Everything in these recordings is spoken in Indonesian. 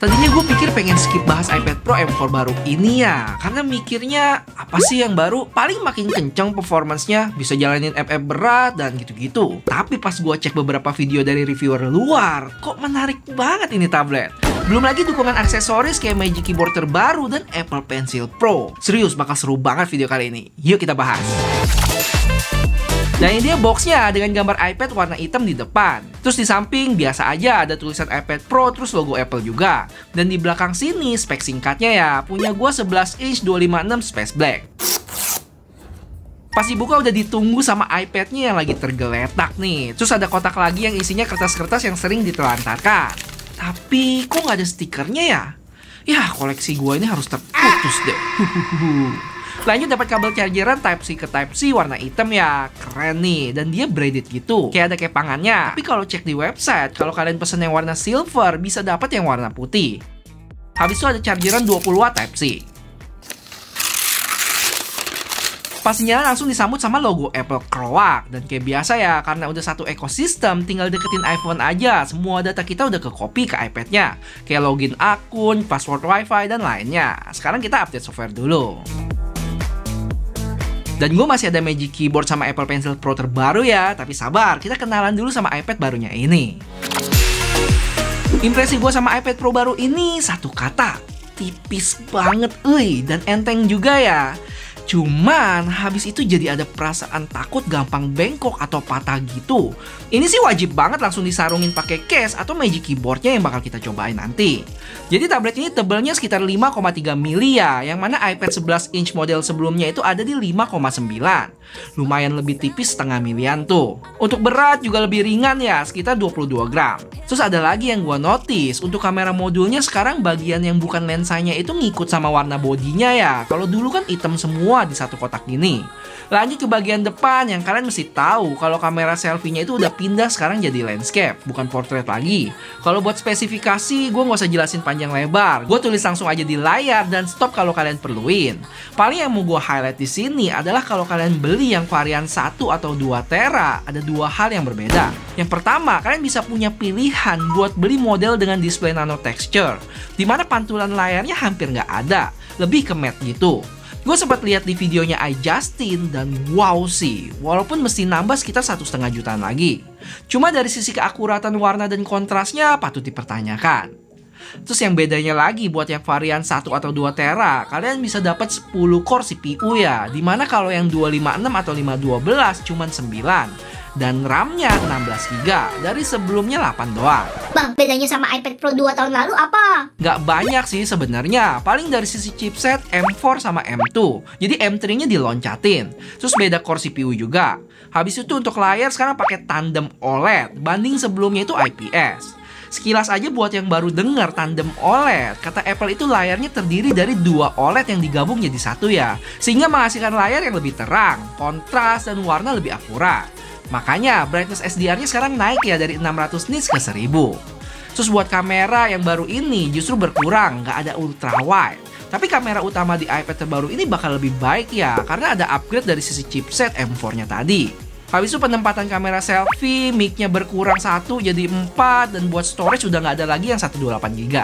Tadinya gue pikir pengen skip bahas iPad Pro M4 baru ini ya, karena mikirnya apa sih yang baru? Paling makin kenceng performance-nya, bisa jalanin app berat dan gitu-gitu. Tapi pas gue cek beberapa video dari reviewer luar, kok menarik banget ini tablet. Belum lagi dukungan aksesoris kayak Magic Keyboard terbaru dan Apple Pencil Pro. Serius, bakal seru banget video kali ini. Yuk kita bahas. Dan ini dia boxnya dengan gambar iPad warna hitam di depan. Terus di samping biasa aja ada tulisan iPad Pro terus logo Apple juga. Dan di belakang sini spek singkatnya ya, punya gua 11 inch 256 Space Black. Pas dibuka udah ditunggu sama iPad-nya yang lagi tergeletak nih. Terus ada kotak lagi yang isinya kertas-kertas yang sering ditelantarkan. Tapi kok nggak ada stikernya ya? Ya koleksi gua ini harus terputus deh. Lanjut dapat kabel chargeran Type-C ke Type-C warna hitam ya. Keren nih, dan dia braided gitu, kayak ada kepangannya. Tapi kalau cek di website, kalau kalian pesen yang warna silver, bisa dapat yang warna putih. Habis itu ada chargeran 20 watt Type-C. Pas nyala langsung disambut sama logo Apple Croak. Dan kayak biasa ya, karena udah satu ekosistem, tinggal deketin iPhone aja. Semua data kita udah ke-copy ke iPad-nya. Kayak login akun, password wifi, dan lainnya. Sekarang kita update software dulu. Dan gue masih ada Magic Keyboard sama Apple Pencil Pro terbaru ya. Tapi sabar, kita kenalan dulu sama iPad barunya ini. Impresi gue sama iPad Pro baru ini satu kata, tipis banget, dan enteng juga ya. Cuman habis itu jadi ada perasaan takut gampang bengkok atau patah gitu. Ini sih wajib banget langsung disarungin pakai case atau Magic Keyboardnya yang bakal kita cobain nanti. Jadi tablet ini tebelnya sekitar 5,3 mili ya, yang mana iPad 11 inch model sebelumnya itu ada di 5,9. Lumayan lebih tipis setengah milian tuh. Untuk berat juga lebih ringan ya, sekitar 22 gram. Terus ada lagi yang gua notice, untuk kamera modulnya sekarang bagian yang bukan lensanya itu ngikut sama warna bodinya ya. Kalau dulu kan hitam semua di satu kotak gini. Lanjut ke bagian depan yang kalian mesti tahu kalau kamera selfie-nya itu udah pindah sekarang jadi landscape, bukan portrait lagi. Kalau buat spesifikasi, gue nggak usah jelasin panjang lebar. Gue tulis langsung aja di layar dan stop kalau kalian perluin. Paling yang mau gue highlight di sini adalah kalau kalian beli yang varian 1 atau 2 tera, ada dua hal yang berbeda. Yang pertama, kalian bisa punya pilihan buat beli model dengan display nano texture, dimana pantulan layarnya hampir nggak ada, lebih ke matte gitu. Gue sempat lihat di videonya iJustin dan wow sih, walaupun mesti nambah sekitar 1,5 jutaan lagi. Cuma dari sisi keakuratan warna dan kontrasnya patut dipertanyakan. Terus yang bedanya lagi buat yang varian 1 atau 2 tera, kalian bisa dapat 10 core CPU ya, dimana kalau yang 256 atau 512 cuma 9. Dan RAM-nya 16 GB dari sebelumnya 8 doang. Bang, bedanya sama iPad Pro 2 tahun lalu apa? Nggak banyak sih sebenarnya, paling dari sisi chipset M4 sama M2. Jadi M3-nya diloncatin. Terus beda core CPU juga. Habis itu untuk layar sekarang pakai tandem OLED, banding sebelumnya itu IPS. Sekilas aja buat yang baru dengar tandem OLED, kata Apple itu layarnya terdiri dari 2 OLED yang digabung jadi satu ya. Sehingga menghasilkan layar yang lebih terang, kontras, dan warna lebih akurat. Makanya brightness SDR-nya sekarang naik ya dari 600 nits ke 1000. Terus buat kamera yang baru ini justru berkurang, nggak ada ultra wide. Tapi kamera utama di iPad terbaru ini bakal lebih baik ya, karena ada upgrade dari sisi chipset M4-nya tadi. Habis itu penempatan kamera selfie, mic-nya berkurang 1 jadi 4, dan buat storage udah nggak ada lagi yang 128 GB.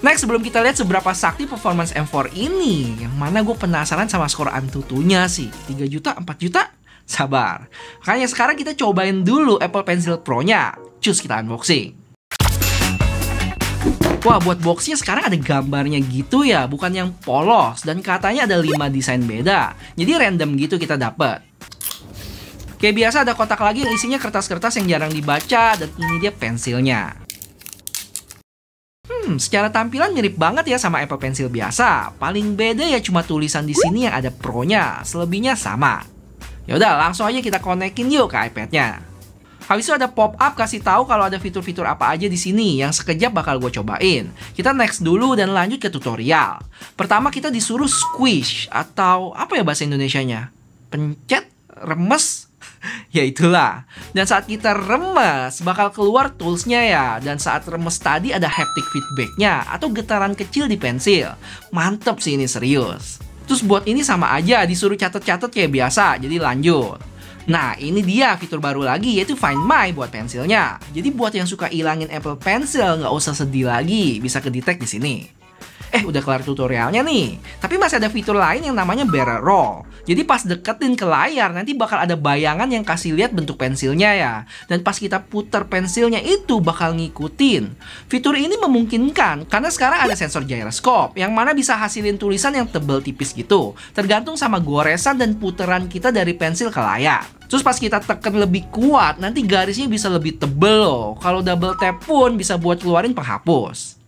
Next, sebelum kita lihat seberapa sakti performance M4 ini, yang mana gue penasaran sama skor Antutunya sih, 3 juta, 4 juta? Sabar. Makanya sekarang kita cobain dulu Apple Pencil Pro-nya. Cus, kita unboxing. Wah, buat boxnya sekarang ada gambarnya gitu ya, bukan yang polos. Dan katanya ada 5 desain beda. Jadi random gitu kita dapet. Kayak biasa ada kotak lagi yang isinya kertas-kertas yang jarang dibaca. Dan ini dia pensilnya. Secara tampilan mirip banget ya sama Apple Pencil biasa. Paling beda ya cuma tulisan di sini yang ada Pro-nya. Selebihnya sama. Yaudah, langsung aja kita konekin yuk ke iPad-nya. Habis itu ada pop-up kasih tahu kalau ada fitur-fitur apa aja di sini yang sekejap bakal gue cobain. Kita next dulu dan lanjut ke tutorial. Pertama kita disuruh squish atau apa ya bahasa Indonesianya? Pencet, remes, ya itulah. Dan saat kita remes bakal keluar toolsnya ya. Dan saat remes tadi ada haptic feedbacknya atau getaran kecil di pensil. Mantep sih ini, serius. Terus buat ini sama aja, disuruh catat-catat kayak biasa, jadi lanjut. Nah, ini dia fitur baru lagi, yaitu Find My buat pensilnya. Jadi buat yang suka ilangin Apple Pencil, nggak usah sedih lagi, bisa kedetek di sini. Udah kelar tutorialnya nih. Tapi masih ada fitur lain yang namanya Barrel Roll. Jadi pas deketin ke layar, nanti bakal ada bayangan yang kasih lihat bentuk pensilnya ya. Dan pas kita putar pensilnya itu bakal ngikutin. Fitur ini memungkinkan karena sekarang ada sensor gyroscope, yang mana bisa hasilin tulisan yang tebel tipis gitu. Tergantung sama goresan dan puteran kita dari pensil ke layar. Terus pas kita tekan lebih kuat, nanti garisnya bisa lebih tebel loh. Kalau double tap pun bisa buat keluarin penghapus.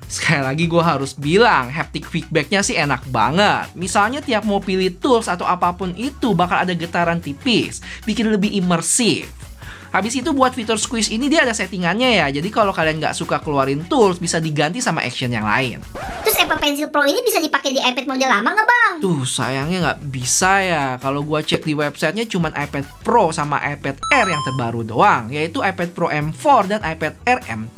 Sekali lagi gue harus bilang, haptic feedbacknya sih enak banget. Misalnya tiap mau pilih tools atau apapun itu bakal ada getaran tipis, bikin lebih imersif. Habis itu buat fitur squeeze ini dia ada settingannya ya. Jadi kalau kalian nggak suka keluarin tools, bisa diganti sama action yang lain. Terus Apple Pencil Pro ini bisa dipakai di iPad model lama nggak bang? Tuh sayangnya nggak bisa ya. Kalau gua cek di websitenya cuma iPad Pro sama iPad Air yang terbaru doang, yaitu iPad Pro M4 dan iPad Air M2.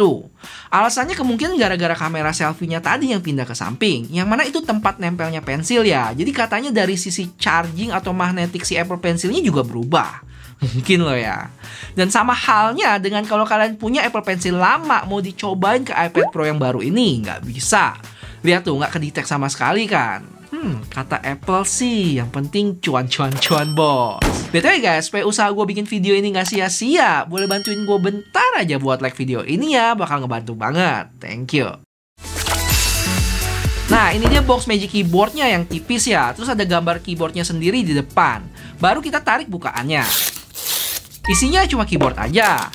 Alasannya kemungkinan gara-gara kamera selfie-nya tadi yang pindah ke samping, yang mana itu tempat nempelnya pensil ya. Jadi katanya dari sisi charging atau magnetik si Apple Pencilnya juga berubah. Mungkin loh ya. Dan sama halnya dengan kalau kalian punya Apple Pencil lama mau dicobain ke iPad Pro yang baru ini, nggak bisa. Lihat tuh, nggak kedetek sama sekali kan. Kata Apple sih, yang penting cuan-cuan-cuan bos. BTW guys, supaya usaha gue bikin video ini nggak sia-sia, boleh bantuin gue bentar aja buat like video ini ya, bakal ngebantu banget. Thank you. Nah, ini dia box Magic Keyboardnya yang tipis ya. Terus ada gambar keyboardnya sendiri di depan. Baru kita tarik bukaannya. Isinya cuma keyboard aja.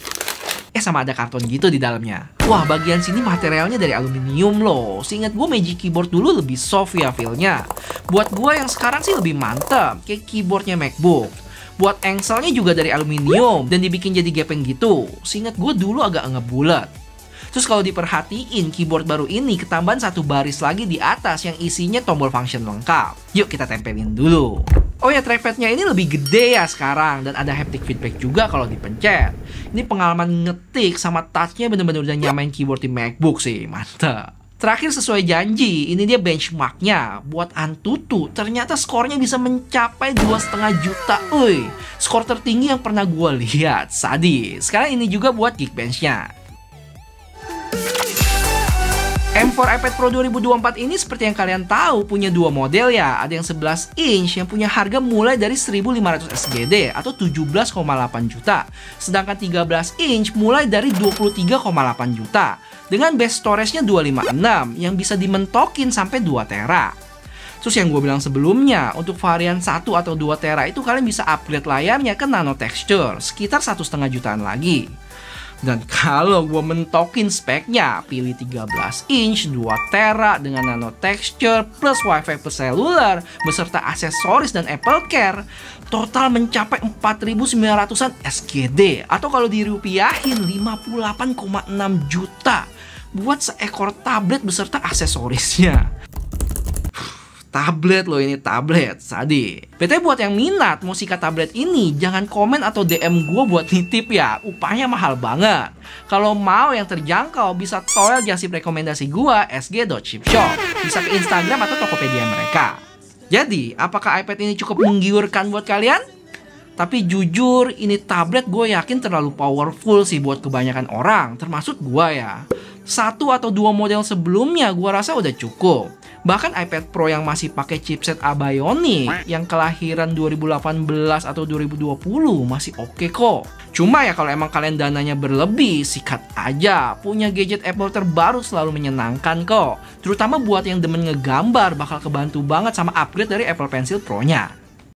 Sama ada karton gitu di dalamnya. Wah, bagian sini materialnya dari aluminium loh. Seingat gue Magic Keyboard dulu lebih soft ya feel-nya. Buat gue yang sekarang sih lebih mantep, kayak keyboardnya MacBook. Buat engselnya juga dari aluminium dan dibikin jadi gepeng gitu. Seingat gue dulu agak ngebulat. Terus kalau diperhatiin, keyboard baru ini ketambahan satu baris lagi di atas yang isinya tombol function lengkap. Yuk kita tempelin dulu. Oh ya, trackpadnya ini lebih gede ya sekarang dan ada haptic feedback juga kalau dipencet. Ini pengalaman ngetik sama touchnya bener-bener udah nyamain keyboard di MacBook sih, mantap. Terakhir sesuai janji, ini dia benchmarknya. Buat Antutu, ternyata skornya bisa mencapai 2,5 juta. Skor tertinggi yang pernah gue lihat, sadis. Sekarang ini juga buat Geekbench-nya. M4 iPad Pro 2024 ini seperti yang kalian tahu punya dua model ya. Ada yang 11 inch yang punya harga mulai dari 1.500 SGD atau 17,8 juta. Sedangkan 13 inch mulai dari 23,8 juta. Dengan base storage-nya 256 yang bisa dimentokin sampai 2 tera. Terus yang gue bilang sebelumnya, untuk varian 1 atau 2 tera itu kalian bisa upgrade layarnya ke nano texture, sekitar 1,5 jutaan lagi. Dan kalau gue mentokin speknya, pilih 13 inch 2 tera dengan nano texture plus wifi plus seluler beserta aksesoris dan Apple Care, total mencapai 4.900-an SGD atau kalau dirupiahin 58,6 juta buat seekor tablet beserta aksesorisnya. Tablet loh, ini tablet, sadis. BTW buat yang minat mau sikat tablet ini, jangan komen atau DM gue buat nitip ya, upahnya mahal banget. Kalau mau yang terjangkau, bisa toel jasip rekomendasi gue, sg.chipshop. Bisa ke Instagram atau Tokopedia mereka. Jadi, apakah iPad ini cukup menggiurkan buat kalian? Tapi jujur, ini tablet gue yakin terlalu powerful sih buat kebanyakan orang, termasuk gue ya. 1 atau 2 model sebelumnya gue rasa udah cukup. Bahkan iPad Pro yang masih pakai chipset Bionic yang kelahiran 2018 atau 2020 masih oke kok. Cuma ya kalau emang kalian dananya berlebih, sikat aja. Punya gadget Apple terbaru selalu menyenangkan kok. Terutama buat yang demen ngegambar, bakal kebantu banget sama upgrade dari Apple Pencil Pro-nya.